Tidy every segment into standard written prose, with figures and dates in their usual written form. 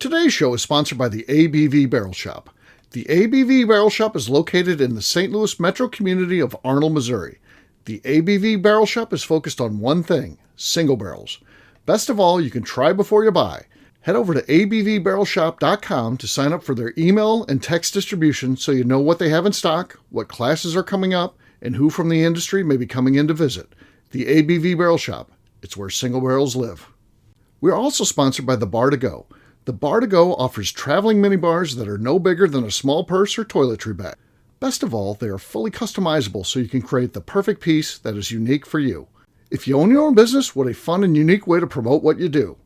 Today's show is sponsored by the ABV Barrel Shop. The ABV Barrel Shop is located in the St. Louis metro community of Arnold, Missouri. The ABV Barrel Shop is focused on one thing, single barrels. Best of all, you can try before you buy. Head over to abvbarrelshop.com to sign up for their email and text distribution so you know what they have in stock, what classes are coming up, and who from the industry may be coming in to visit. The ABV Barrel Shop. It's where single barrels live. We are also sponsored by the Bar to Go. The Bar to Go offers traveling minibars that are no bigger than a small purse or toiletry bag. Best of all, they are fully customizable so you can create the perfect piece that is unique for you. If you own your own business, what a fun and unique way to promote what you do.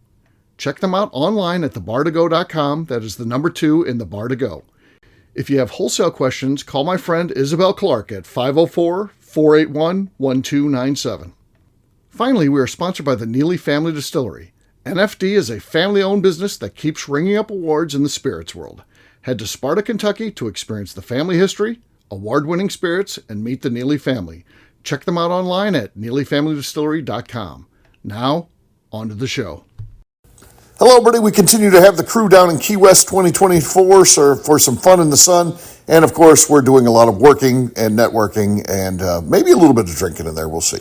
Check them out online at thebar2go.com. That is the number 2 in the Bar to Go. If you have wholesale questions, call my friend Isabel Clark at 504-481-1297. Finally, we are sponsored by the Neely Family Distillery. NFD is a family-owned business that keeps ringing up awards in the spirits world. Head to Sparta, Kentucky to experience the family history, award-winning spirits, and meet the Neely family. Check them out online at neelyfamilydistillery.com. Now, on to the show. Hello, everybody. We continue to have the crew down in Key West 2024 for some fun in the sun. And, of course, we're doing a lot of working and networking and maybe a little bit of drinking in there. We'll see.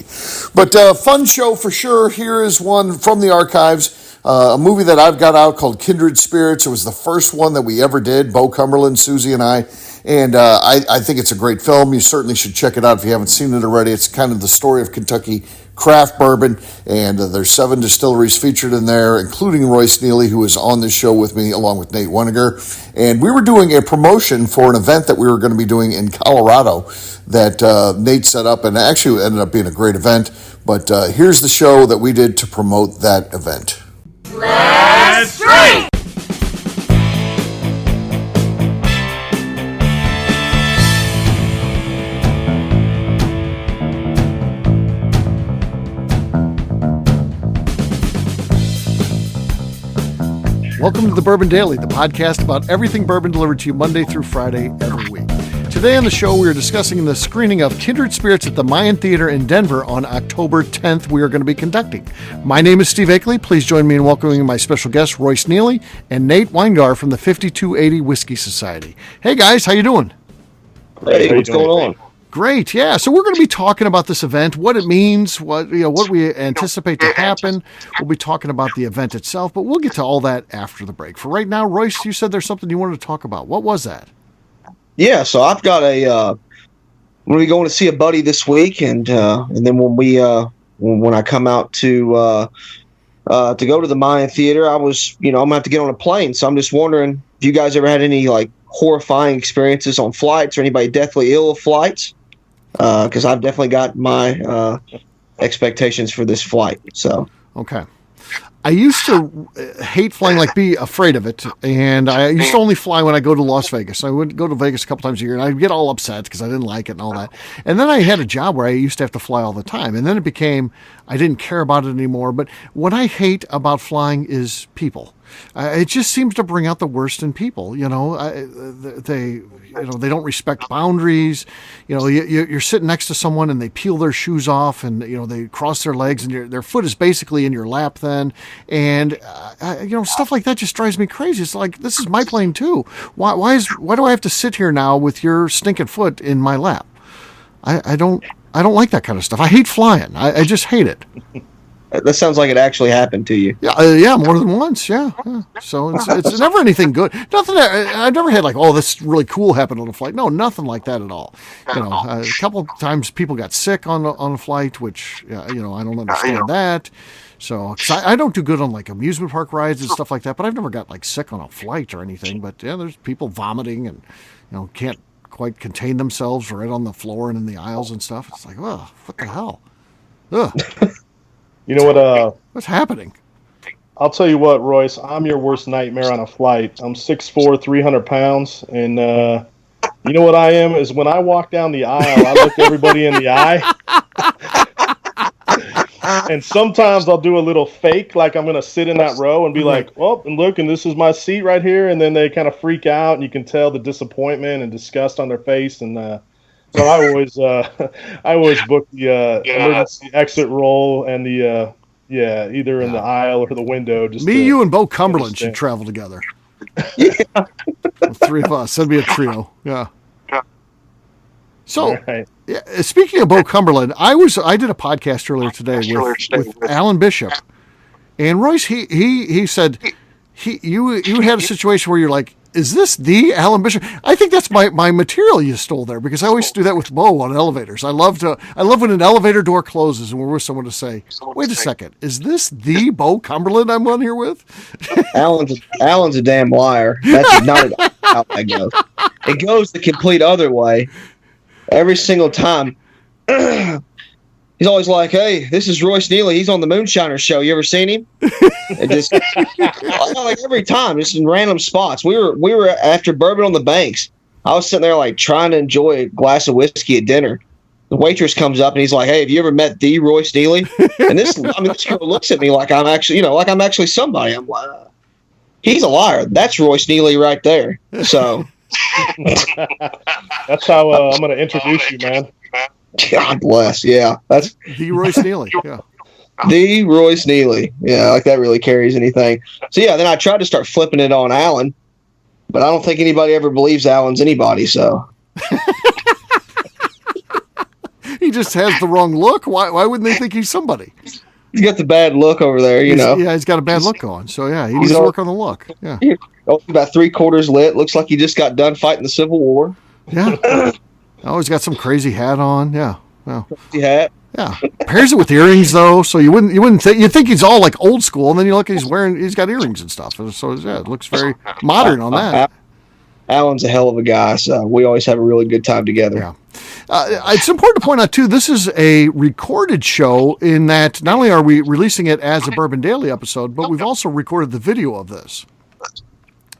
But fun show for sure. Here is one from the archives, a movie that I've got out called Kindred Spirits. It was the first one that we ever did, Bo Cumberland, Susie, and I. And I think it's a great film. You certainly should check it out if you haven't seen it already. It's kind of the story of Kentucky craft bourbon, and there's 7 distilleries featured in there, including Royce Neely, who is on this show with me, along with Nate Weniger. And we were doing a promotion for an event that we were going to be doing in Colorado that Nate set up, and actually it ended up being a great event. But here's the show that we did to promote that event. Let's drink! Welcome to the Bourbon Daily, the podcast about everything bourbon delivered to you Monday through Friday every week. Today on the show, we are discussing the screening of Kindred Spirits at the Mayan Theater in Denver on October 10th we are going to be conducting. My name is Steve Akeley. Please join me in welcoming my special guests, Royce Neely and Nate Weniger from the 5280 Whiskey Society. Hey guys, how you doing? Hey, what's going on? Great, yeah. So we're going to be talking about this event, what it means, what we anticipate to happen. We'll be talking about the event itself, but we'll get to all that after the break. For right now, Royce, you said there's something you wanted to talk about. What was that? Yeah, so I've got I'm going to be going to see a buddy this week, and then when I come out to go to the Mayan Theater, I'm going to have to get on a plane. So I'm just wondering if you guys ever had any like horrifying experiences on flights or anybody deathly ill of flights. Because I've definitely got my expectations for this flight. So okay, I used to hate flying, like be afraid of it, and I used to only fly when I go to Las Vegas. I would go to Vegas a couple times a year, and I'd get all upset because I didn't like it and all that. And then I had a job where I used to have to fly all the time, and then it became I didn't care about it anymore. But what I hate about flying is people. It just seems to bring out the worst in people. They don't respect boundaries. You're sitting next to someone and they peel their shoes off and they cross their legs and their foot is basically in your lap then, and stuff like that just drives me crazy. It's like, this is my plane too. Why do I have to sit here now with your stinking foot in my lap? I don't like that kind of stuff. I hate flying. I just hate it. That sounds like it actually happened to you. Yeah, more than once. Yeah. So it's never anything good. Nothing. I've never had like, oh, this really cool happened on a flight. No, nothing like that at all. A couple of times people got sick on a flight, which I don't understand that. So 'cause I don't do good on like amusement park rides and stuff like that. But I've never got like sick on a flight or anything. But yeah, there's people vomiting and can't quite contain themselves right on the floor and in the aisles and stuff. It's like, oh, what the hell? Ugh. You know what? What's happening? I'll tell you what, Royce. I'm your worst nightmare on a flight. I'm 6'4", 300 pounds, and you know what I am is when I walk down the aisle, I look everybody in the eye, and sometimes I'll do a little fake, like I'm gonna sit in that row and be like, "Well, and look, and this is my seat right here," and then they kind of freak out, and you can tell the disappointment and disgust on their face, and so I always book the emergency exit roll and the either in the aisle or the window. Just you and Bo Cumberland should travel together. Yeah. The three of us. That'd be a trio. Yeah. So, Right. yeah, speaking of Bo Cumberland, I did a podcast earlier today with Alan Bishop, and Royce. He said you had a situation where you're like, is this the Alan Bishop? I think that's my material you stole there, because I always do that with Bo on elevators. I love when an elevator door closes and we're with someone to say, wait a second, is this the Bo Cumberland I'm on here with? Alan's a damn liar. That's not how that goes. It goes the complete other way every single time. He's always like, "Hey, this is Royce Neely. He's on the Moonshiner Show. You ever seen him?" And just like every time, just in random spots. We were after Bourbon on the Banks. I was sitting there like trying to enjoy a glass of whiskey at dinner. The waitress comes up and he's like, "Hey, have you ever met the Royce Neely?" And this girl looks at me like I'm actually somebody. I'm like, he's a liar. That's Royce Neely right there. So that's how I'm going to introduce you, man. God bless. Yeah, that's the Royce Neely. Yeah, the Royce Neely. Yeah, like that really carries anything. So yeah, then I tried to start flipping it on Alan, but I don't think anybody ever believes Alan's anybody. So he just has the wrong look. Why wouldn't they think he's somebody? He's got the bad look over there, know. Yeah, he's got a bad look going. So yeah, he needs to work on the look. Yeah, about 3/4 lit. Looks like he just got done fighting the Civil War. Yeah. Oh, he's got some crazy hat on. Yeah. Well, crazy hat. Yeah. Pairs it with earrings though, so you wouldn't think you'd think he's all like old school, and then you look, he's got earrings and stuff. So yeah, it looks very modern on that. Alan's a hell of a guy, so we always have a really good time together. Yeah. It's important to point out too, this is a recorded show in that not only are we releasing it as a Bourbon Daily episode, but we've also recorded the video of this.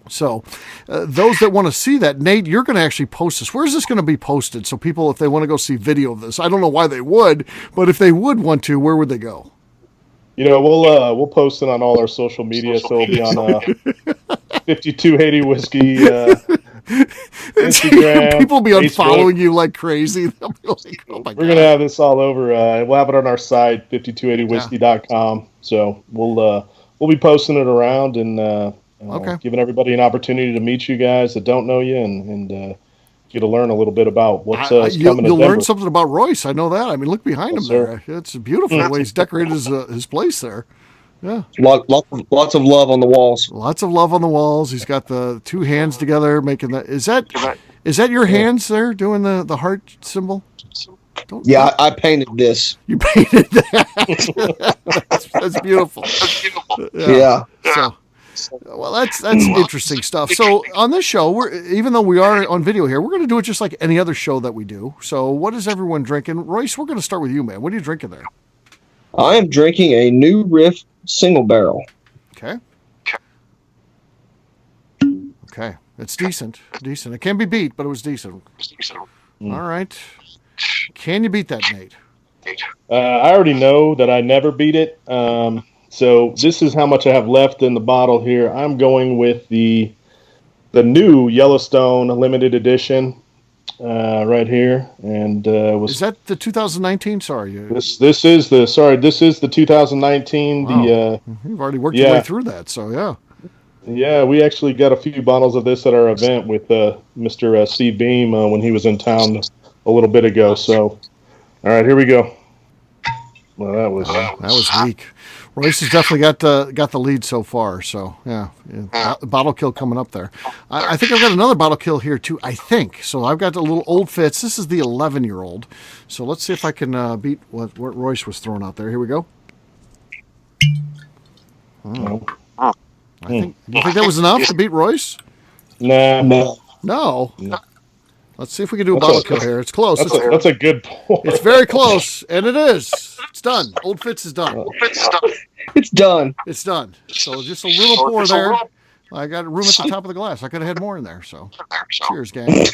So those that want to see that, Nate, you're going to actually post this. Where's this going to be posted? So people, if they want to go see video of this, I don't know why they would, but if they would want to, where would they go? We'll post it on all our social media. So it'll be on 5280 Whiskey Instagram. People will be Facebook. Unfollowing you like crazy. They'll be like, oh my God. We're going to have this all over. We'll have it on our site, 5280whiskey.com. So we'll be posting it around and giving everybody an opportunity to meet you guys that don't know you and get to learn a little bit about what's coming. You'll learn something about Royce. I know that. I mean, look behind him there. It's beautiful the way he's decorated his place there. Yeah, lots of love on the walls. Lots of love on the walls. He's got the two hands together, making that. Is that your hands there doing the heart symbol? I painted this. You painted that. That's beautiful. Yeah. Well, that's interesting stuff. So on this show, even though we are on video here, we're going to do it just like any other show that we do. So what is everyone drinking? Royce, we're going to start with you, man. What are you drinking there? I am drinking a New Riff single barrel. Okay. It's decent. It can be beat, but it was decent. All right. Can you beat that, Nate? I already know that I never beat it. So this is how much I have left in the bottle here. I'm going with the new Yellowstone limited edition right here, and is that the 2019? Sorry, this is the 2019. Wow. You've already worked your way through that, so yeah. Yeah, we actually got a few bottles of this at our event with Mr. Steve Beam when he was in town a little bit ago. So, all right, here we go. Well, that was weak. Royce has definitely got the lead so far. So yeah, bottle kill coming up there. I think I've got another bottle kill here too. I think so. I've got a little Old Fitz. This is the 11-year-old. So let's see if I can beat what Royce was throwing out there. Here we go. Do you think that was enough to beat Royce? No. Let's see if we can do a bottle kill here. It's close. That's a good point. It's very close, and it is. It's done. Old Fitz is done. It's done. It's done. So just a little pour there. I got room at the top of the glass. I could have had more in there. So cheers, gang.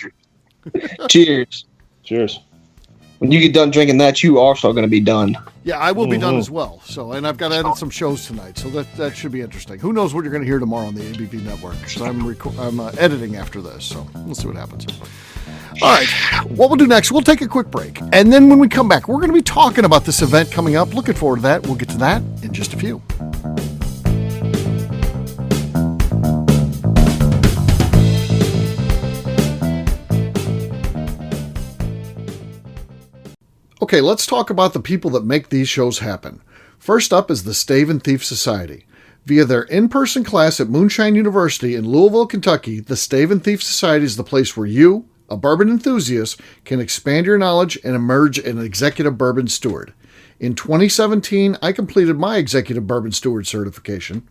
Cheers. When you get done drinking that, you also going to be done. Yeah, I will be done as well. So, and I've got to edit some shows tonight, so that should be interesting. Who knows what you're going to hear tomorrow on the ABV Network? So I'm editing after this, so we'll see what happens. All right, what we'll do next, we'll take a quick break, and then when we come back, we're going to be talking about this event coming up. Looking forward to that. We'll get to that in just a few. Okay, let's talk about the people that make these shows happen. First up is the Stave and Thief Society. Via their in-person class at Moonshine University in Louisville, Kentucky, the Stave and Thief Society is the place where you, a bourbon enthusiast, can expand your knowledge and emerge an executive bourbon steward. In 2017, I completed my executive bourbon steward certification.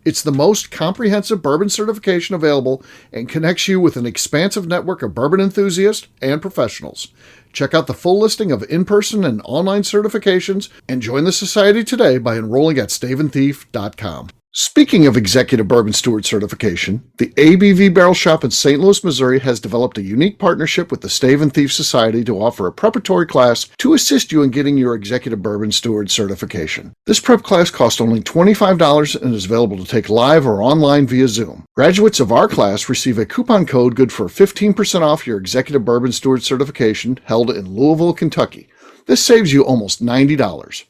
It's the most comprehensive bourbon certification available and connects you with an expansive network of bourbon enthusiasts and professionals. Check out the full listing of in-person and online certifications and join the society today by enrolling at staveandthief.com. Speaking of executive bourbon steward certification, the ABV Barrel Shop in St. Louis, Missouri has developed a unique partnership with the Stave and Thief Society to offer a preparatory class to assist you in getting your executive bourbon steward certification. This prep class costs only $25 and is available to take live or online via Zoom. Graduates of our class receive a coupon code good for 15% off your executive bourbon steward certification held in Louisville, Kentucky. This saves you almost $90.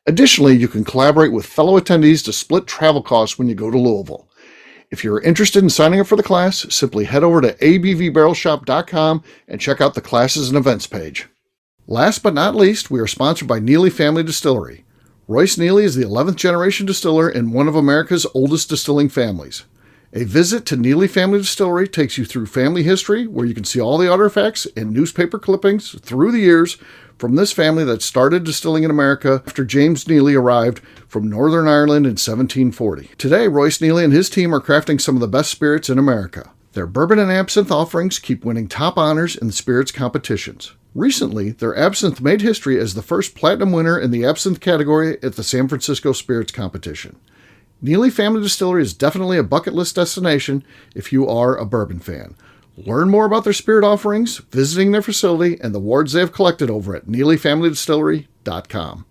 Additionally, you can collaborate with fellow attendees to split travel costs when you go to Louisville. If you're interested in signing up for the class, simply head over to abvbarrelshop.com and check out the classes and events page. Last but not least, we are sponsored by Neely Family Distillery. Royce Neely is the 11th generation distiller in one of America's oldest distilling families. A visit to Neely Family Distillery takes you through family history, where you can see all the artifacts and newspaper clippings through the years from this family that started distilling in America after James Neely arrived from Northern Ireland in 1740. Today, Royce Neely and his team are crafting some of the best spirits in America. Their bourbon and absinthe offerings keep winning top honors in the spirits competitions. Recently, their absinthe made history as the first platinum winner in the absinthe category at the San Francisco Spirits Competition. Neely Family Distillery is definitely a bucket list destination if you are a bourbon fan. Learn more about their spirit offerings, visiting their facility, and the awards they have collected over at neelyfamilydistillery.com.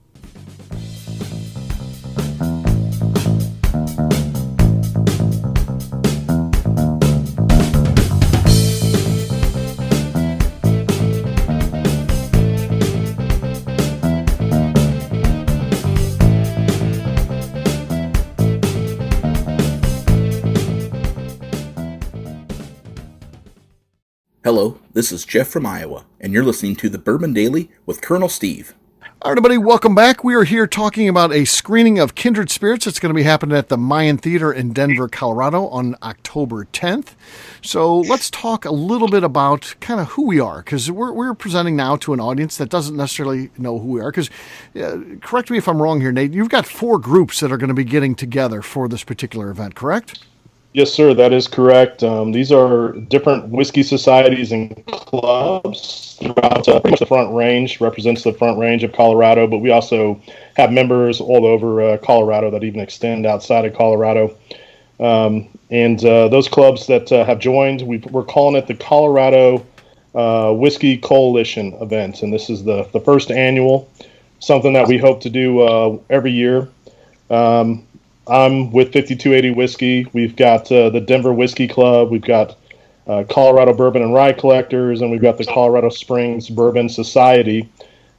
Hello, this is Jeff from Iowa, and you're listening to the Bourbon Daily with Colonel Steve. All right, everybody, welcome back. We are here talking about a screening of Kindred Spirits. It's going to be happening at the Mayan Theater in Denver, Colorado on October 10th. So let's talk a little bit about kind of who we are, because we're presenting now to an audience that doesn't necessarily know who we are. Because, correct me if I'm wrong here, Nate, you've got 4 groups that are going to be getting together for this particular event, correct? Yes, sir, that is correct. These are different whiskey societies and clubs throughout pretty much the Front Range, represents the Front Range of Colorado, but we also have members all over Colorado that even extend outside of Colorado. And those clubs that have joined, we're calling it the Colorado Whiskey Coalition event, and this is the first annual, something that we hope to do every year. I'm with 5280 Whiskey. We've got the Denver Whiskey Club. We've got Colorado Bourbon and Rye Collectors, and we've got the Colorado Springs Bourbon Society.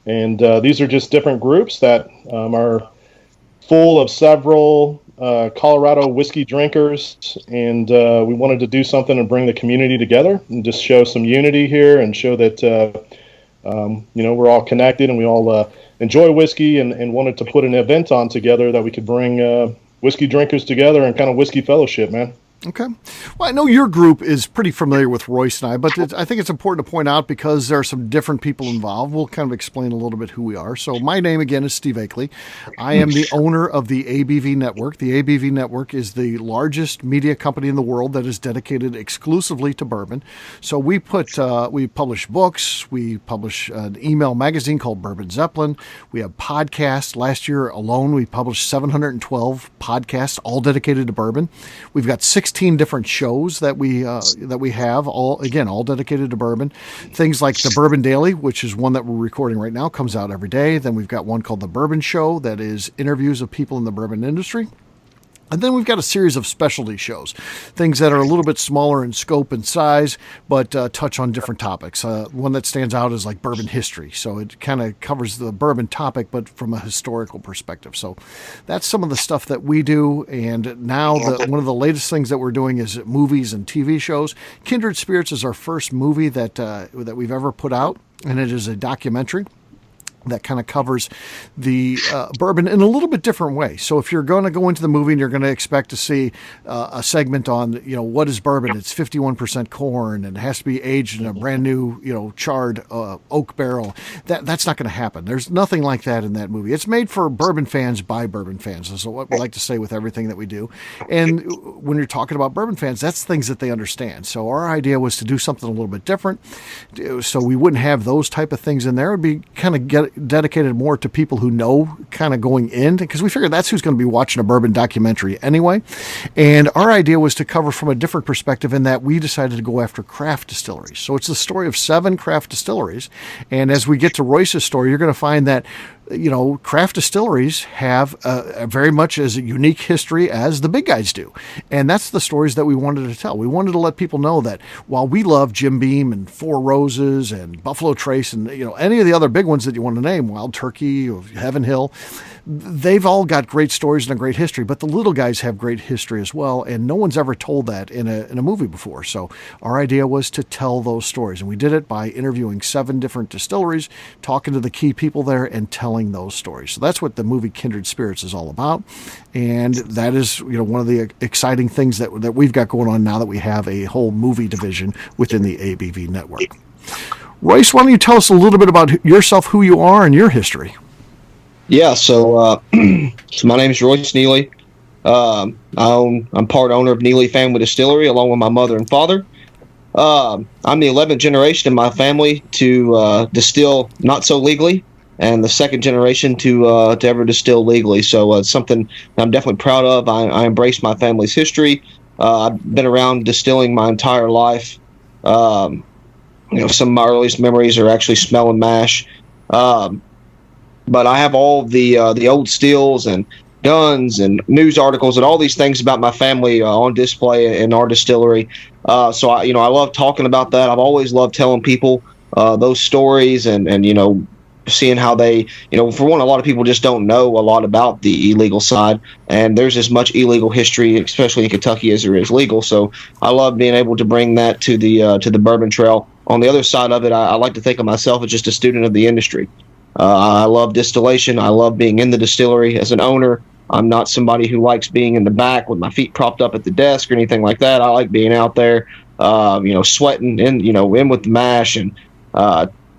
And these are just different groups that are full of several Colorado whiskey drinkers. And we wanted to do something and bring the community together and just show some unity here and show that, we're all connected and we all enjoy whiskey and wanted to put an event on together that we could bring whiskey drinkers together and kind of whiskey fellowship, man. Okay. Well, I know your group is pretty familiar with Royce and I, but I think it's important to point out because there are some different people involved. We'll kind of explain a little bit who we are. So my name, again, is Steve Akeley. I am the owner of the ABV Network. The ABV Network is the largest media company in the world that is dedicated exclusively to bourbon. So we publish books. We publish an email magazine called Bourbon Zeppelin. We have podcasts. Last year alone, we published 712 podcasts, all dedicated to bourbon. We've got 16 different shows that we have, all dedicated to bourbon. Things like the Bourbon Daily, which is one that we're recording right now, comes out every day. Then we've got one called the Bourbon Show that is interviews of people in the bourbon industry. And then we've got a series of specialty shows, things that are a little bit smaller in scope and size, but touch on different topics. One that stands out is like bourbon history. So it kind of covers the bourbon topic, but from a historical perspective. So that's some of the stuff that we do. And now one of the latest things that we're doing is movies and TV shows. Kindred Spirits is our first movie that we've ever put out, and it is a documentary. that kind of covers the bourbon in a little bit different way. So if you're going to go into the movie and you're going to expect to see a segment on, what is bourbon? It's 51% corn and it has to be aged in a brand new, charred oak barrel. That's not going to happen. There's nothing like that in that movie. It's made for bourbon fans by bourbon fans. That's what we like to say with everything that we do. And when you're talking about bourbon fans, that's things that they understand. So our idea was to do something a little bit different. So we wouldn't have those type of things in there. It would be kind of dedicated more to people who know kind of going in, because we figured that's who's going to be watching a bourbon documentary anyway. And our idea was to cover from a different perspective in that we decided to go after craft distilleries. So it's the story of 7 craft distilleries. And as we get to Royce's story, you're going to find that craft distilleries have very much as a unique history as the big guys do. And that's the stories that we wanted to tell. We wanted to let people know that while we love Jim Beam and Four Roses and Buffalo Trace and, any of the other big ones that you want to name, Wild Turkey or Heaven Hill, they've all got great stories and a great history, but the little guys have great history as well. And no one's ever told that in a movie before. So our idea was to tell those stories. And we did it by interviewing 7 different distilleries, talking to the key people there and telling those stories. So that's what the movie Kindred Spirits is all about. And that is, one of the exciting things that we've got going on now that we have a whole movie division within the ABV Network. Royce, why don't you tell us a little bit about yourself, who you are, and your history? Yeah, so my name is Royce Neely. I'm part owner of Neely Family Distillery along with my mother and father. I'm the 11th generation in my family to distill not so legally, and the 2nd generation to ever distill legally. So it's something I'm definitely proud of. I embrace my family's history. I've been around distilling my entire life. Some of my earliest memories are actually smelling mash. But I have all the old stills and guns and news articles and all these things about my family on display in our distillery. So I love talking about that. I've always loved telling people those stories and seeing how they, for one, a lot of people just don't know a lot about the illegal side, and there's as much illegal history, especially in Kentucky, as there is legal. So I love being able to bring that to the bourbon trail. On the other side of it, I like to think of myself as just a student of the industry. I love distillation. I love being in the distillery as an owner. I'm not somebody who likes being in the back with my feet propped up at the desk or anything like that. I like being out there, sweating in with the mash and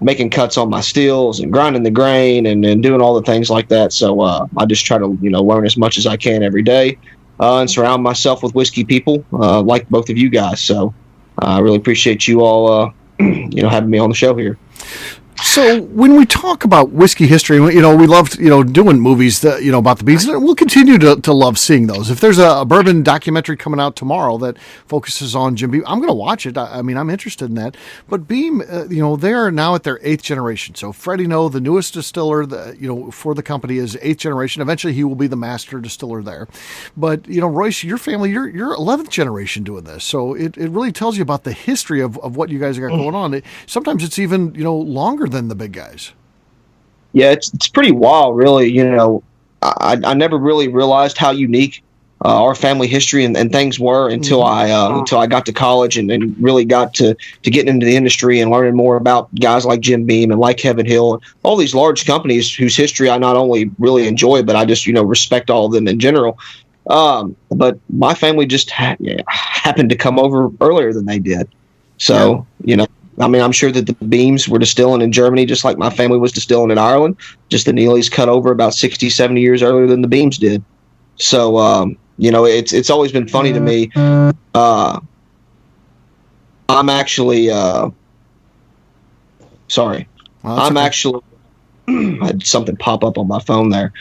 making cuts on my stills and grinding the grain and doing all the things like that. So I just try to learn as much as I can every day and surround myself with whiskey people like both of you guys. So I really appreciate you all having me on the show here. So when we talk about whiskey history, we loved, doing movies that, about the beans, and we'll continue to love seeing those. If there's a bourbon documentary coming out tomorrow that focuses on Jim Beam, I'm going to watch it. I'm interested in that. But Beam, they are now at their 8th generation. So Freddie Noe, the newest distiller, for the company is 8th generation. Eventually he will be the master distiller there. But, Royce, your family, you're 11th generation doing this. So it really tells you about the history of what you guys got going on. Sometimes it's even, longer than the big guys. Yeah, it's pretty wild, really. I never really realized how unique our family history and things were until I got to college and really got to getting into the industry and learning more about guys like Jim Beam and like Heaven Hill and all these large companies whose history I not only really enjoy, but I just respect all of them in general. But my family just happened to come over earlier than they did. So, I'm sure that the Beams were distilling in Germany just like my family was distilling in Ireland. Just the Neelys cut over about 60, 70 years earlier than the Beams did. So, it's always been funny to me. I'm actually sorry. I had something pop up on my phone there.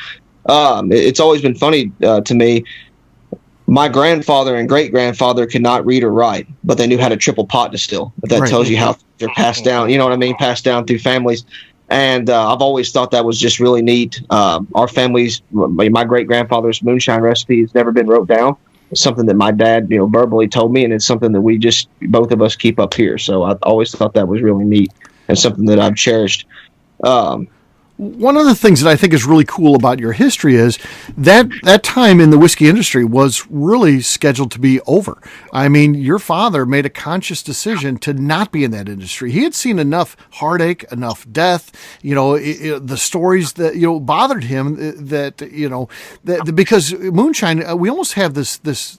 It's always been funny to me. My grandfather and great-grandfather could not read or write, but they knew how to triple pot distill. But that tells you how they're passed down, passed down through families. And I've always thought that was just really neat. Our family's, my great-grandfather's moonshine recipe has never been wrote down. It's something that my dad, verbally told me, and it's something that we just, both of us keep up here. So I always thought that was really neat and something that I've cherished. One of the things that I think is really cool about your history is that time in the whiskey industry was really scheduled to be over. I mean, your father made a conscious decision to not be in that industry. He had seen enough heartache, enough death, the stories that, bothered him because moonshine, we almost have this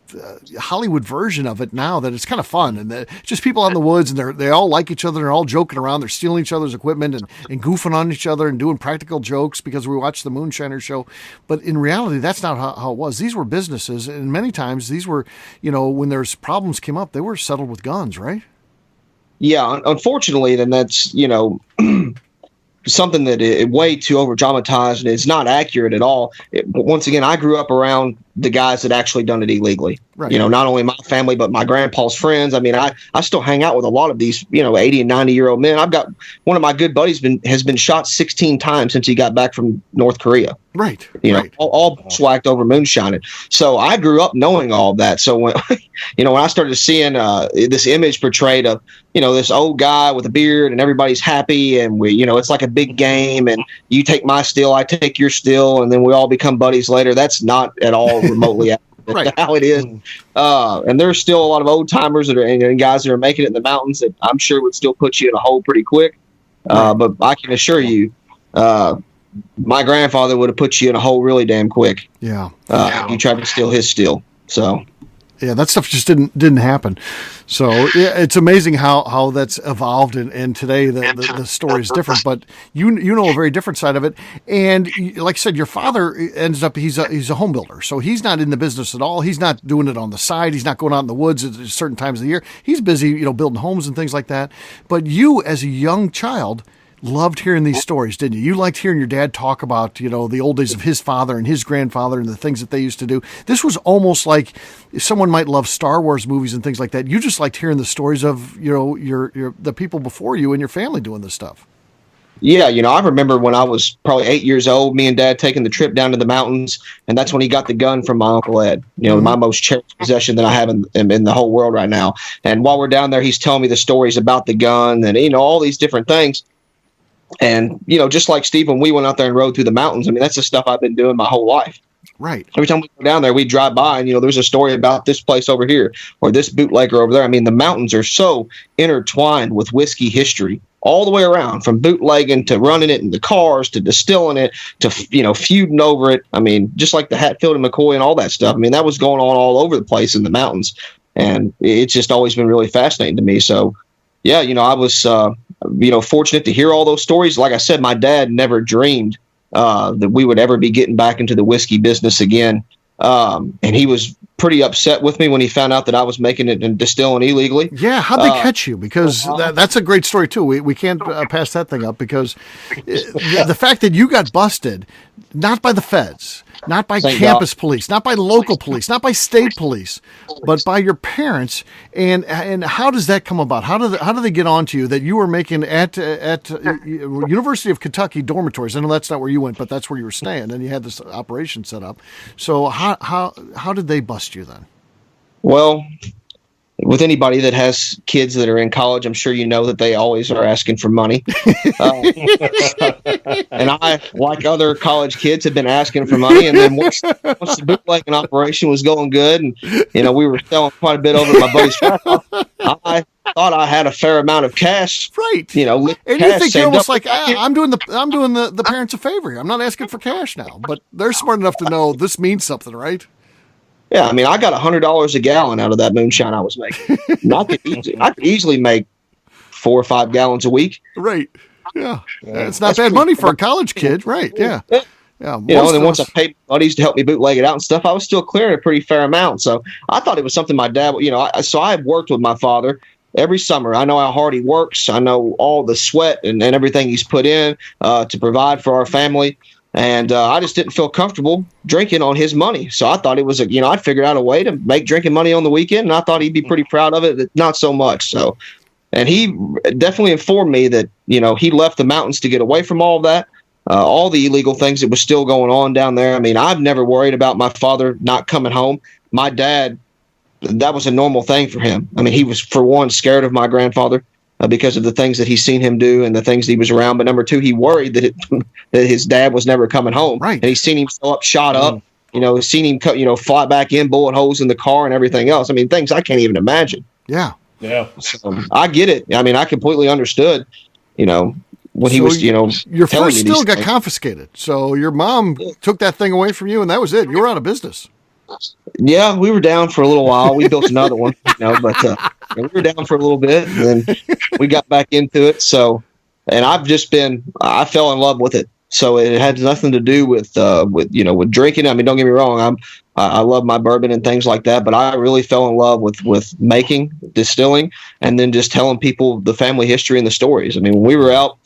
Hollywood version of it now that it's kind of fun and that just people out in the woods and they all like each other. They're all joking around. They're stealing each other's equipment and goofing on each other and doing practical jokes because we watched the Moonshiner show. But in reality, that's not how it was. These were businesses. And many times these were, when there's problems came up, they were settled with guns, right? Yeah, unfortunately, then that's, something that is way too over dramatized and it's not accurate at all. Once again, I grew up around the guys that actually done it illegally. Right. Not only my family, but my grandpa's friends. I mean, I still hang out with a lot of these, 80 and 90-year-old men. I've got one of my good buddies has been shot 16 times since he got back from North Korea. Right. All swacked over moonshining. So I grew up knowing all of that. So when, when I started seeing this image portrayed of, this old guy with a beard and everybody's happy and we, it's like a big game and you take my still, I take your still, and then we all become buddies later. That's not at all remotely right. How it is. And there's still a lot of old timers that are and guys that are making it in the mountains that I'm sure would still put you in a hole pretty quick. But I can assure you, my grandfather would have put you in a hole really damn quick. Yeah. If you tried to steal his still. So. Yeah, that stuff just didn't happen. So yeah, it's amazing how that's evolved, and today the story is different. But you know a very different side of it. And like I said, your father ends up he's a home builder, so he's not in the business at all. He's not doing it on the side. He's not going out in the woods at certain times of the year. He's busy, building homes and things like that. But you, as a young child, loved hearing these stories, didn't you? You liked hearing your dad talk about, the old days of his father and his grandfather and the things that they used to do. This was almost like someone might love Star Wars movies and things like that. You just liked hearing the stories of, the people before you and your family doing this stuff. Yeah, I remember when I was probably 8 years old, me and Dad taking the trip down to the mountains, and that's when he got the gun from my Uncle Ed, my most cherished possession that I have in the whole world right now. And while we're down there, he's telling me the stories about the gun and, all these different things. And, just like Steve, when we went out there and rode through the mountains, I mean, that's the stuff I've been doing my whole life. Right. Every time we go down there, we drive by and, there's a story about this place over here or this bootlegger over there. I mean, the mountains are so intertwined with whiskey history all the way around, from bootlegging to running it in the cars to distilling it to, feuding over it. I mean, just like the Hatfield and McCoy and all that stuff. I mean, that was going on all over the place in the mountains. And it's just always been really fascinating to me. So, yeah, I was fortunate to hear all those stories. Like I said, my dad never dreamed that we would ever be getting back into the whiskey business again. And he was pretty upset with me when he found out that I was making it and distilling illegally. Yeah, how'd they catch you? Because that's a great story, too. We can't pass that thing up because the fact that you got busted, not by the feds, not by campus police, not by local police, not by state police, but by your parents. And how does that come about? How do they get on to you that you were making at University of Kentucky dormitories? I know that's not where you went, but that's where you were staying, and you had this operation set up. So how did they bust you then? Well, with anybody that has kids that are in college, I'm sure you know that they always are asking for money. And I, like other college kids, have been asking for money. And then once the bootlegging operation was going good and, we were selling quite a bit over my buddy's house, I thought I had a fair amount of cash. Right. And you think you're almost like, I'm doing the parents a favor. I'm not asking for cash now. But they're smart enough to know this means something, right? Yeah, I mean, I got $100 a gallon out of that moonshine I was making. I could easily make 4 or 5 gallons a week. Right. Yeah. It's not bad money for a college kid. Right. Yeah. Yeah. And then once I paid buddies to help me bootleg it out and stuff, I was still clearing a pretty fair amount. So I thought it was something my dad, so I have worked with my father every summer. I know how hard he works. I know all the sweat and everything he's put in to provide for our family. And I just didn't feel comfortable drinking on his money. So I thought it was, I'd figured out a way to make drinking money on the weekend. And I thought he'd be pretty proud of it. Not so much. So, and he definitely informed me that, he left the mountains to get away from all of that, all the illegal things that was still going on down there. I mean, I've never worried about my father not coming home. My dad, that was a normal thing for him. I mean, he was, for one, scared of my grandfather. because of the things that he's seen him do and the things that he was around. But number two, he worried that that his dad was never coming home. Right. And he's seen him show up, shot up. Seen him fly back in, bullet holes in the car and everything else. I mean, things I can't even imagine. Yeah. So, I get it. I mean, I completely understood. When he was, your telling first me still these got things. confiscated. So your mom took that thing away from you, and that was it. You were out of business. Yeah, we were down for a little while. We built another one, but we were down for a little bit, and then we got back into it. So, and I fell in love with it. So it had nothing to do with drinking. I mean, don't get me wrong. I love my bourbon and things like that, but I really fell in love with making, distilling, and then just telling people the family history and the stories. I mean, when we were out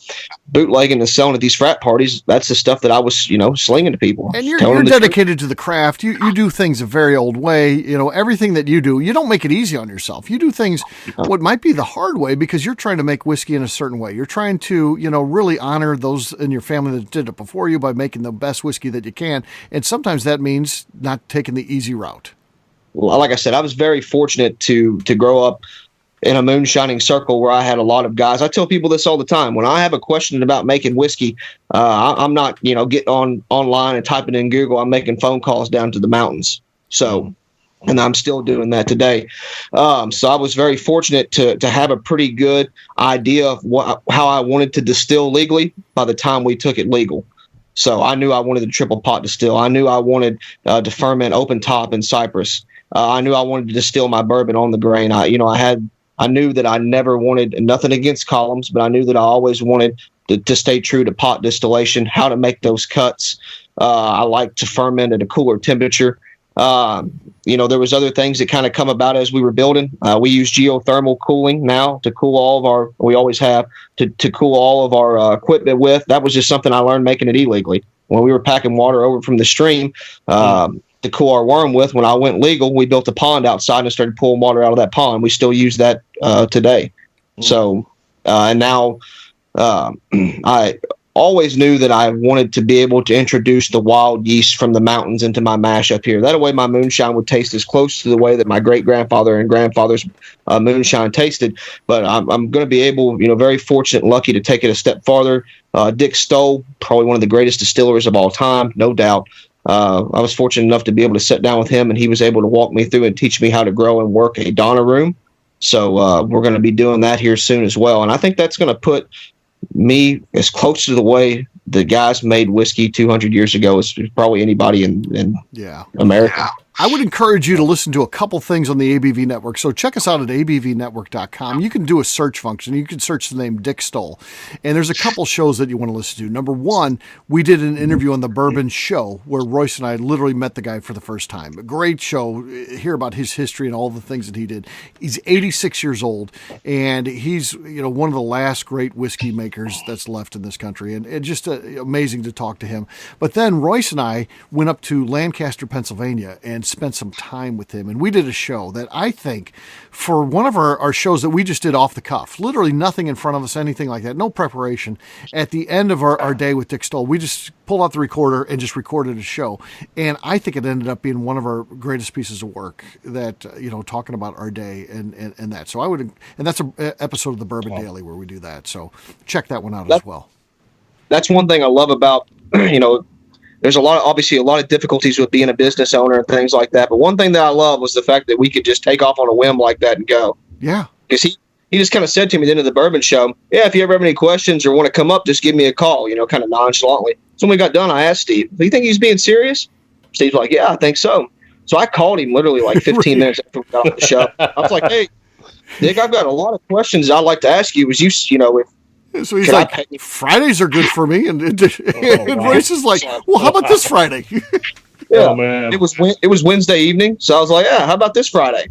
bootlegging and selling at these frat parties, that's the stuff that I was, slinging to people. And you're dedicated to the craft. You do things a very old way. Everything that you do, you don't make it easy on yourself. You do things what might be the hard way because you're trying to make whiskey in a certain way. You're trying to, really honor those in your family that did it before you by making the best whiskey that you can. And sometimes that means not taking the easy route. Well, like I said, I was very fortunate to grow up in a moonshining circle where I had a lot of guys. I tell people this all the time. When I have a question about making whiskey, I'm not, getting online and typing in Google. I'm making phone calls down to the mountains. So, and I'm still doing that today. So I was very fortunate to have a pretty good idea of how I wanted to distill legally by the time we took it legal. So I knew I wanted to triple pot distill. I knew I wanted to ferment open top in Cypress. I knew I wanted to distill my bourbon on the grain. I knew that I never wanted, nothing against columns, but I knew that I always wanted to stay true to pot distillation, how to make those cuts. I like to ferment at a cooler temperature. There was other things that kind of come about as we were building. We use geothermal cooling now to cool all of our, we always have, to cool all of our equipment with. That was just something I learned making it illegally. When we were packing water over from the stream to cool our worm with, when I went legal, we built a pond outside and started pulling water out of that pond. We still use that today. So, and now I always knew that I wanted to be able to introduce the wild yeast from the mountains into my mash up here. That way my moonshine would taste as close to the way that my great-grandfather and grandfather's moonshine tasted. But I'm going to be able, very fortunate and lucky to take it a step farther. Dick Stoll, probably one of the greatest distillers of all time, no doubt. I was fortunate enough to be able to sit down with him, and he was able to walk me through and teach me how to grow and work a Donna room. So we're going to be doing that here soon as well. And I think that's going to put me as close to the way the guys made whiskey 200 years ago as probably anybody in America. I would encourage you to listen to a couple things on the ABV Network. So check us out at abvnetwork.com. You can do a search function. You can search the name Dick Stoll. And there's a couple shows that you want to listen to. Number one, we did an interview on the Bourbon Show where Royce and I literally met the guy for the first time. A great show. Hear about his history and all the things that he did. He's 86 years old, and he's one of the last great whiskey makers that's left in this country. And just amazing to talk to him. But then Royce and I went up to Lancaster, Pennsylvania, and spent some time with him. And we did a show that I think for one of our shows that we just did off the cuff, literally nothing in front of us, anything like that, no preparation. At the end of our day with Dick Stoll, we just pulled out the recorder and just recorded a show. And I think it ended up being one of our greatest pieces of work that, talking about our day and that. So and that's an episode of the Bourbon Daily where we do that. So check that one out as well. That's one thing I love about, there's obviously a lot of difficulties with being a business owner and things like that. But one thing that I love was the fact that we could just take off on a whim like that and go. Yeah. Because he just kind of said to me at the end of the Bourbon Show, yeah, if you ever have any questions or want to come up, just give me a call, kind of nonchalantly. So when we got done, I asked Steve, do you think he's being serious? Steve's like, yeah, I think so. So I called him literally like 15 minutes after we got off the show. I was like, hey, Dick, I've got a lot of questions I'd like to ask you. So he's like, Fridays are good for me. And Royce is like, well, how about this Friday? Yeah, oh, man. It was Wednesday evening. So I was like, yeah, how about this Friday?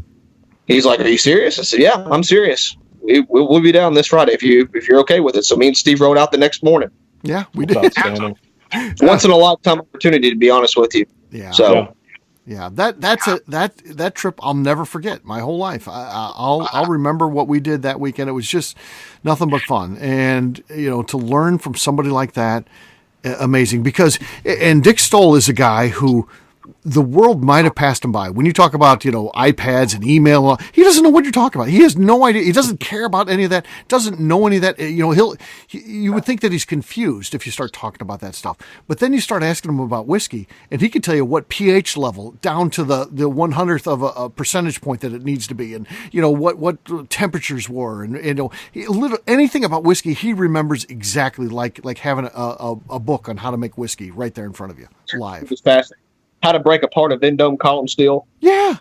He's like, are you serious? I said, yeah, I'm serious. We'll be down this Friday if you're okay with it. So me and Steve rode out the next morning. Yeah, we did. Once in a lifetime opportunity, to be honest with you. Yeah. So. Yeah, that trip I'll never forget my whole life. I'll remember what we did that weekend. It was just nothing but fun, and to learn from somebody like that, amazing. And Dick Stoll is a guy who the world might have passed him by. When you talk about, iPads and email, he doesn't know what you're talking about. He has no idea. He doesn't care about any of that. Doesn't know any of that. You would think that he's confused if you start talking about that stuff. But then you start asking him about whiskey, and he can tell you what pH level down to the 100th of a percentage point that it needs to be, and what temperatures were, and anything about whiskey he remembers exactly, like having a book on how to make whiskey right there in front of you live. It's fascinating. How to break apart a Vendome column still. Yeah.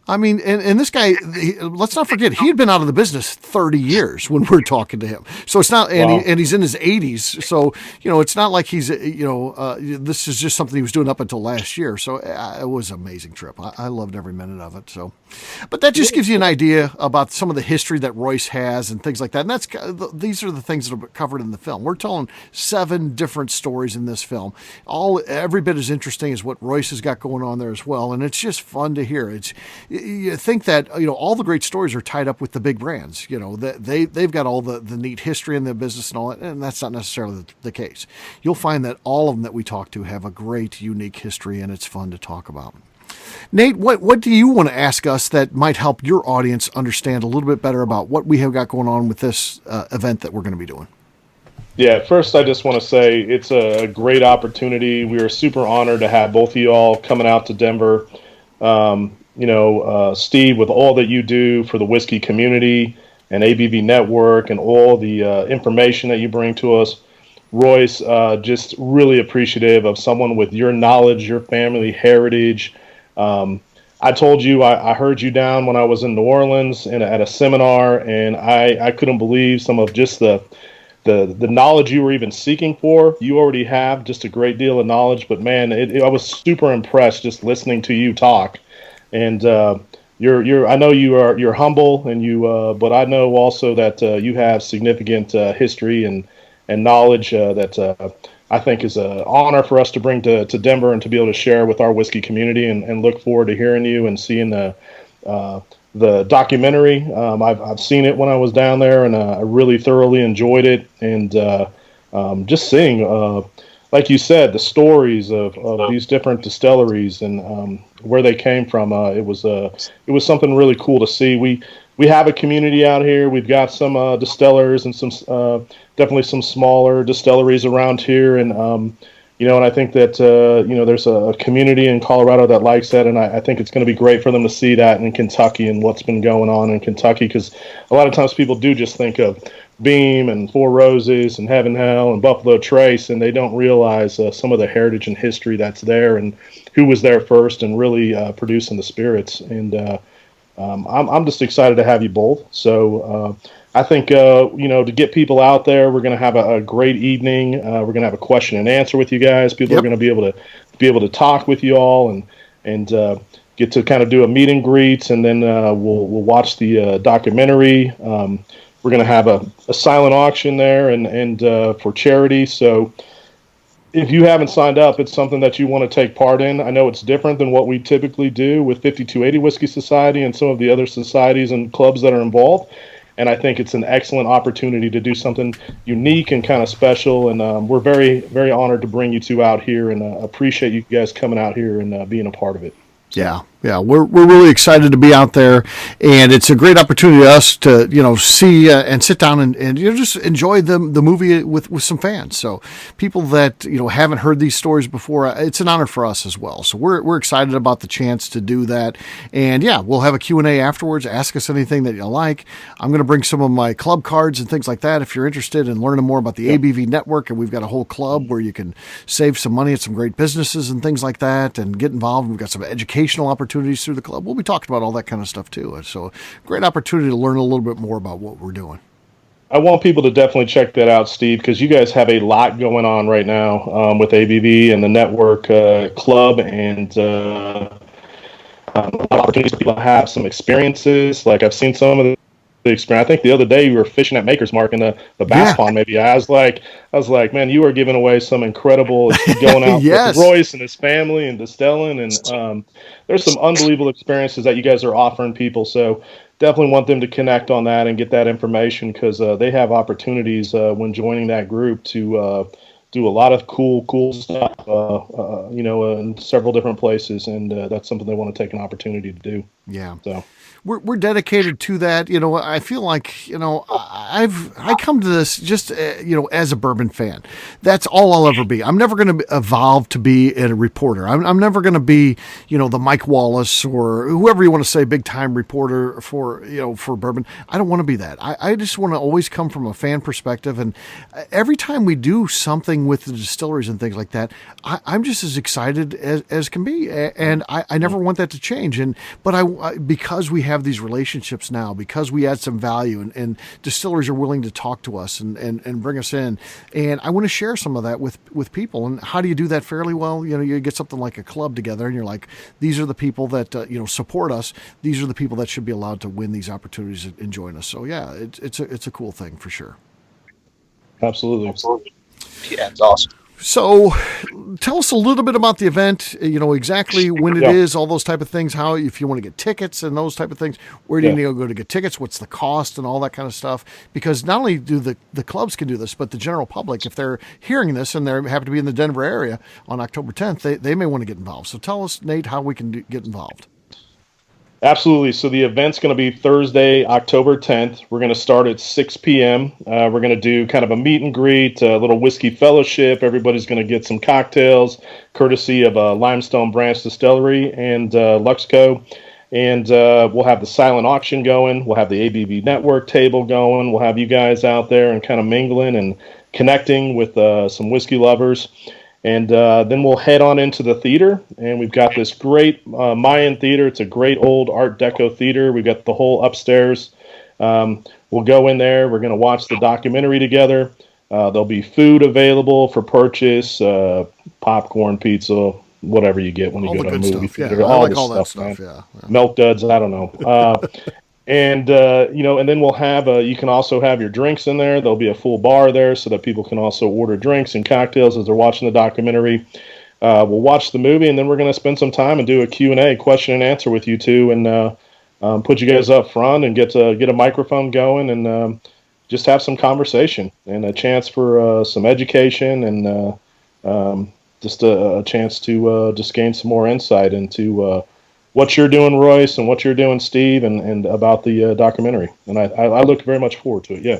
I mean, and this guy, let's not forget, he had been out of the business 30 years when we're talking to him. So it's not, and he's in his 80s. So, it's not like he's, this is just something he was doing up until last year. So it was an amazing trip. I loved every minute of it. So, but that just gives you an idea about some of the history that Royce has and things like that. And these are the things that are covered in the film. We're telling 7 different stories in this film. Every bit as interesting as what Royce has got going on there as well. And it's just fun to hear. You think that all the great stories are tied up with the big brands. They've got all the neat history in their business and all that, and that's not necessarily the case. You'll find that all of them that we talk to have a great, unique history, and it's fun to talk about. Nate, what do you want to ask us that might help your audience understand a little bit better about what we have got going on with this event that we're going to be doing? Yeah, first I just want to say it's a great opportunity. We are super honored to have both of you all coming out to Denver. Steve, with all that you do for the whiskey community and ABV Network and all the information that you bring to us. Royce, just really appreciative of someone with your knowledge, your family heritage. I told you, I heard you down when I was in New Orleans at a seminar, and I couldn't believe some of just the knowledge you were even seeking for. You already have just a great deal of knowledge, but man, I was super impressed just listening to you talk. And I know you're humble, and but I know also that you have significant history and knowledge that I think is an honor for us to bring to Denver and to be able to share with our whiskey community. And look forward to hearing you and seeing the documentary. I've seen it when I was down there, and I really thoroughly enjoyed it. And just seeing, like you said, the stories of these different distilleries and where they came from. It was something really cool to see. We have a community out here. We've got some distillers and some definitely some smaller distilleries around here, and and I think that there's a community in Colorado that likes that, and I think it's going to be great for them to see that in Kentucky and what's been going on in Kentucky, because a lot of times people do just think of Beam and Four Roses and Heaven Hell and Buffalo Trace, and they don't realize some of the heritage and history that's there and who was there first and really producing the spirits. And I'm just excited to have you both. So I think to get people out there, we're going to have a great evening. We're going to have a question and answer with you guys. People are going to be able to talk with you all and get to kind of do a meet and greet, and then we'll watch the documentary. We're going to have a silent auction there and for charity. So if you haven't signed up, it's something that you want to take part in. I know it's different than what we typically do with 5280 Whiskey Society and some of the other societies and clubs that are involved. And I think it's an excellent opportunity to do something unique and kind of special. And we're very, very honored to bring you two out here, and appreciate you guys coming out here and being a part of it. Yeah, we're really excited to be out there, and it's a great opportunity for us to see and sit down and just enjoy the movie with some fans. So people that haven't heard these stories before, it's an honor for us as well. So we're excited about the chance to do that, and we'll have a Q&A afterwards. Ask us anything that you like. I'm going to bring some of my club cards and things like that if you're interested in learning more about the ABV Network, and we've got a whole club where you can save some money at some great businesses and things like that, and get involved. We've got some educational opportunities through the club. We'll be talking about all that kind of stuff too. So great opportunity to learn a little bit more about what we're doing. I want people to definitely check that out, Steve, because you guys have a lot going on right now with ABV and the network club, and a lot of opportunities for people to have some experiences. Like I've seen some of the experience. I think the other day you were fishing at Maker's Mark in the bass pond. Maybe I was like, man, you are giving away some incredible going out with Royce and his family and distilling, and there's some unbelievable experiences that you guys are offering people. So definitely want them to connect on that and get that information, because they have opportunities when joining that group to do a lot of cool stuff, in several different places, and that's something they want to take an opportunity to do. Yeah. So we're dedicated to that. I feel like, I come to this just, as a bourbon fan. That's all I'll ever be. I'm never going to evolve to be a reporter. I'm never going to be, the Mike Wallace or whoever you want to say, big time reporter for bourbon. I don't want to be that. I just want to always come from a fan perspective. And every time we do something with the distilleries and things like that, I'm just as excited as can be. And I never want that to change. But because we have these relationships now, because we add some value and distilleries are willing to talk to us and bring us in. And I want to share some of that with people. And how do you do that fairly well? You get something like a club together and you're like, these are the people that, support us. These are the people that should be allowed to win these opportunities and join us. So yeah, it's a cool thing for sure. Absolutely. Yeah, it's awesome. So tell us a little bit about the event, exactly when it is, all those type of things, how, if you want to get tickets and those type of things, where do you need to go to get tickets? What's the cost and all that kind of stuff? Because not only do the clubs can do this, but the general public, if they're hearing this and they happen to be in the Denver area on October 10th, they may want to get involved. So tell us, Nate, how we can get involved. Absolutely. So the event's going to be Thursday, October 10th. We're going to start at 6 p.m. We're going to do kind of a meet and greet, a little whiskey fellowship. Everybody's going to get some cocktails, courtesy of Limestone Branch Distillery and Luxco. And we'll have the silent auction going. We'll have the ABV Network table going. We'll have you guys out there and kind of mingling and connecting with some whiskey lovers. And then we'll head on into the theater, and we've got this great Mayan theater. It's a great old Art Deco theater. We've got the whole upstairs. We'll go in there. We're going to watch the documentary together. There'll be food available for purchase, popcorn, pizza, whatever you get when you go to a movie theater. Yeah, all like this all that stuff, stuff. Yeah. Milk duds, I don't know. And then we'll have you can also have your drinks in there. There'll be a full bar there so that people can also order drinks and cocktails as they're watching the documentary. We'll watch the movie, and then we're going to spend some time and do a Q&A, question and answer with you two, and put you guys up front and get a microphone going and just have some conversation and a chance for some education and just a chance to just gain some more insight into what you're doing, Royce, and what you're doing, Steve, and about the documentary. And I look very much forward to it, yeah.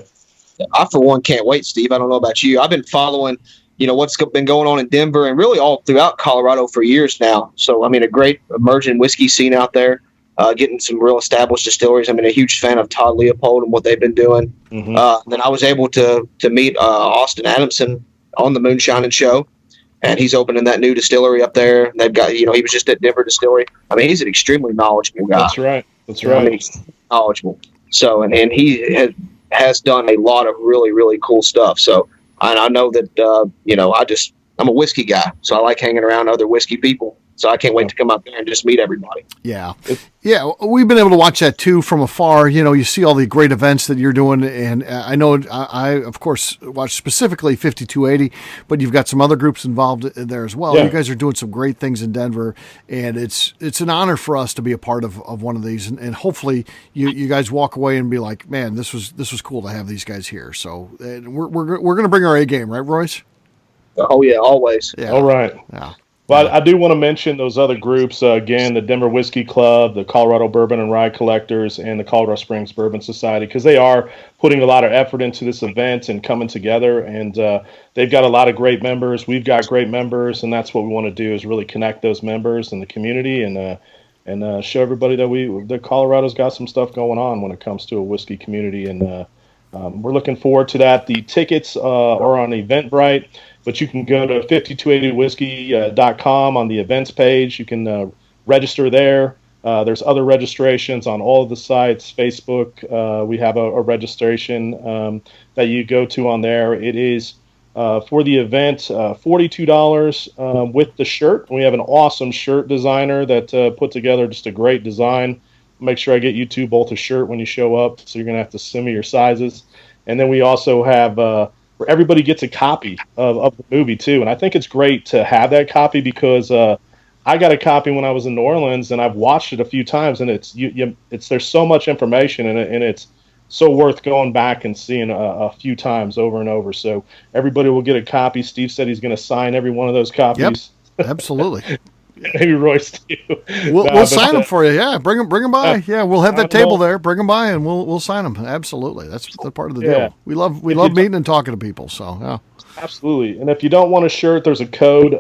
I, for one, can't wait, Steve. I don't know about you. I've been following, what's been going on in Denver and really all throughout Colorado for years now. So, a great emerging whiskey scene out there, getting some real established distilleries. I'm a huge fan of Todd Leopold and what they've been doing. Mm-hmm. Then I was able to meet Austin Adamson on the Moonshining Show. And he's opening that new distillery up there. They've got, he was just at Denver Distillery. He's an extremely knowledgeable guy. That's right. He's knowledgeable. So, and he has done a lot of really, really cool stuff. So, I know that, I'm a whiskey guy. So I like hanging around other whiskey people. So I can't wait to come up there and just meet everybody. Yeah. Yeah. We've been able to watch that too from afar. You see all the great events that you're doing. And I know I of course, watch specifically 5280, but you've got some other groups involved there as well. Yeah. You guys are doing some great things in Denver, and it's an honor for us to be a part of one of these. And hopefully you guys walk away and be like, man, this was cool to have these guys here. So we're going to bring our A game, right, Royce? Oh yeah, always. Yeah. All right. Yeah. Well, I do want to mention those other groups, again, the Denver Whiskey Club, the Colorado Bourbon and Rye Collectors, and the Colorado Springs Bourbon Society, because they are putting a lot of effort into this event and coming together, and they've got a lot of great members. We've got great members, and that's what we want to do is really connect those members in the community and show everybody that Colorado's got some stuff going on when it comes to a whiskey community, and we're looking forward to that. The tickets are on Eventbrite. But you can go to 5280whiskey.com on the events page. You can register there. There's other registrations on all of the sites. Facebook, we have a registration that you go to on there. It is for the event $42 with the shirt. We have an awesome shirt designer that put together just a great design. Make sure I get you two both a shirt when you show up, so you're going to have to send me your sizes. And then we also have where everybody gets a copy of the movie too. And I think it's great to have that copy because I got a copy when I was in New Orleans and I've watched it a few times, and there's so much information in it, and it's so worth going back and seeing a few times over and over. So everybody will get a copy. Steve said he's going to sign every one of those copies. Yep, absolutely. Maybe Royce too. We'll sign them for you. Yeah, bring them by. Yeah, we'll have that table there. Bring them by, and we'll sign them. Absolutely, that's part of the deal. We love meeting and talking to people. So yeah, absolutely. And if you don't want a shirt, there's a code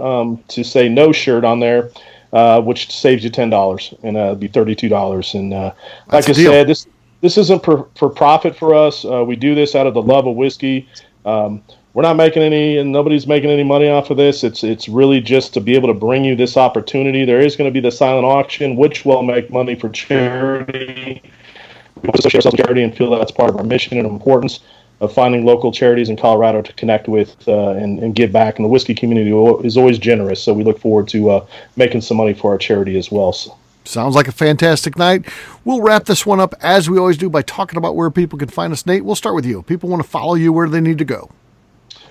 to say no shirt on there, which saves you $10, and it'd be $32. And like I said, this isn't for profit for us. We do this out of the love of whiskey. We're not making any, and nobody's making any money off of this. It's really just to be able to bring you this opportunity. There is going to be the silent auction, which will make money for charity. We associate ourselves with charity and feel that's part of our mission and importance of finding local charities in Colorado to connect with and give back. And the whiskey community is always generous, so we look forward to making some money for our charity as well. So. Sounds like a fantastic night. We'll wrap this one up, as we always do, by talking about where people can find us. Nate, we'll start with you. People want to follow you. Where do they need to go?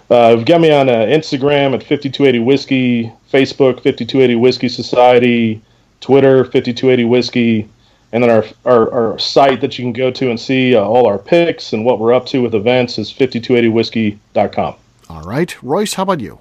You've got me on Instagram at 5280 Whiskey, Facebook 5280 Whiskey Society, Twitter 5280 Whiskey, and then our site that you can go to and see all our picks and what we're up to with events is 5280whiskey.com. All right. Royce, how about you?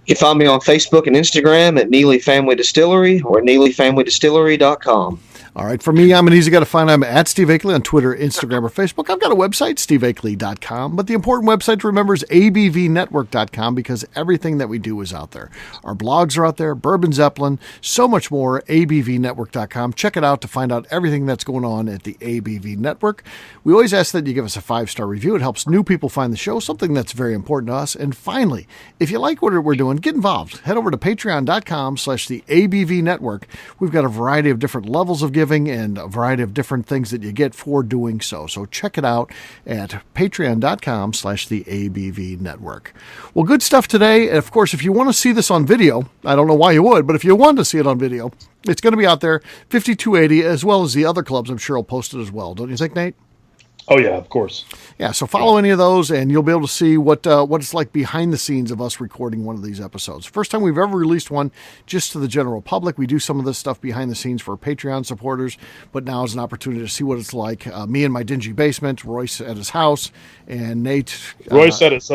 You can find me on Facebook and Instagram at Neely Family Distillery or NeelyFamilyDistillery.com. All right. For me, I'm an easy guy to find. I'm at Steve Akeley on Twitter, Instagram, or Facebook. I've got a website, steveakeley.com. But the important website to remember is abvnetwork.com, because everything that we do is out there. Our blogs are out there, Bourbon Zeppelin, so much more, abvnetwork.com. Check it out to find out everything that's going on at the ABV Network. We always ask that you give us a 5-star review. It helps new people find the show, something that's very important to us. And finally, if you like what we're doing, get involved. Head over to patreon.com/the ABV Network. We've got a variety of different levels of giving and a variety of different things that you get for doing so. So check it out at patreon.com/the ABV Network. Well, good stuff today. And of course, if you want to see this on video, I don't know why you would, but if you want to see it on video, it's going to be out there, 5280, as well as the other clubs. I'm sure will post it as well. Don't you think, Nate? Oh, yeah, of course. Yeah, so follow any of those, and you'll be able to see what it's like behind the scenes of us recording one of these episodes. First time we've ever released one just to the general public. We do some of this stuff behind the scenes for Patreon supporters, but now is an opportunity to see what it's like. Me in my dingy basement, Royce at his house, and Nate. Royce at his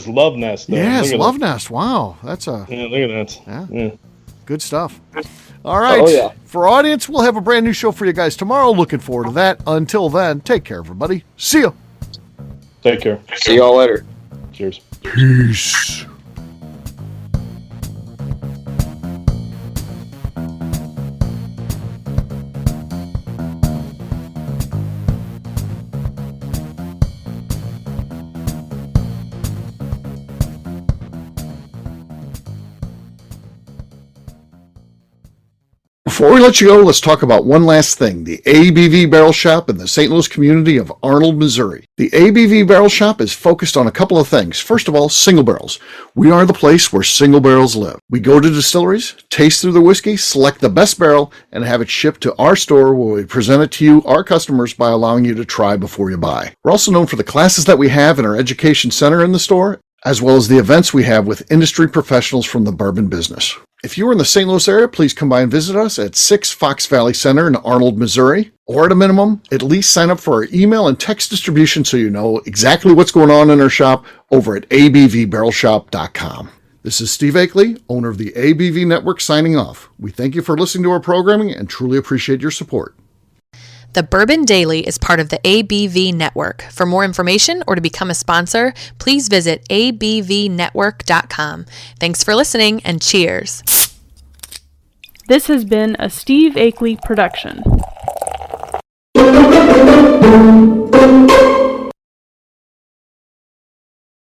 love nest. There. Yeah, his love nest. Wow, that's a. Yeah, look at that. Yeah. Good stuff. All right. Oh, yeah. For our audience, we'll have a brand new show for you guys tomorrow. Looking forward to that. Until then, take care, everybody. See ya. Take care. See y'all later. Cheers. Peace. Before we let you go, let's talk about one last thing, the ABV Barrel Shop in the St. Louis community of Arnold, Missouri. The ABV Barrel Shop is focused on a couple of things. First of all, single barrels. We are the place where single barrels live. We go to distilleries, taste through the whiskey, select the best barrel, and have it shipped to our store where we present it to you, our customers, by allowing you to try before you buy. We're also known for the classes that we have in our education center in the store, as well as the events we have with industry professionals from the bourbon business. If you are in the St. Louis area, please come by and visit us at 6 Fox Valley Center in Arnold, Missouri. Or at a minimum, at least sign up for our email and text distribution so you know exactly what's going on in our shop over at abvbarrelshop.com. This is Steve Akeley, owner of the ABV Network, signing off. We thank you for listening to our programming and truly appreciate your support. The Bourbon Daily is part of the ABV Network. For more information or to become a sponsor, please visit abvnetwork.com. Thanks for listening, and cheers. This has been a Steve Akeley production.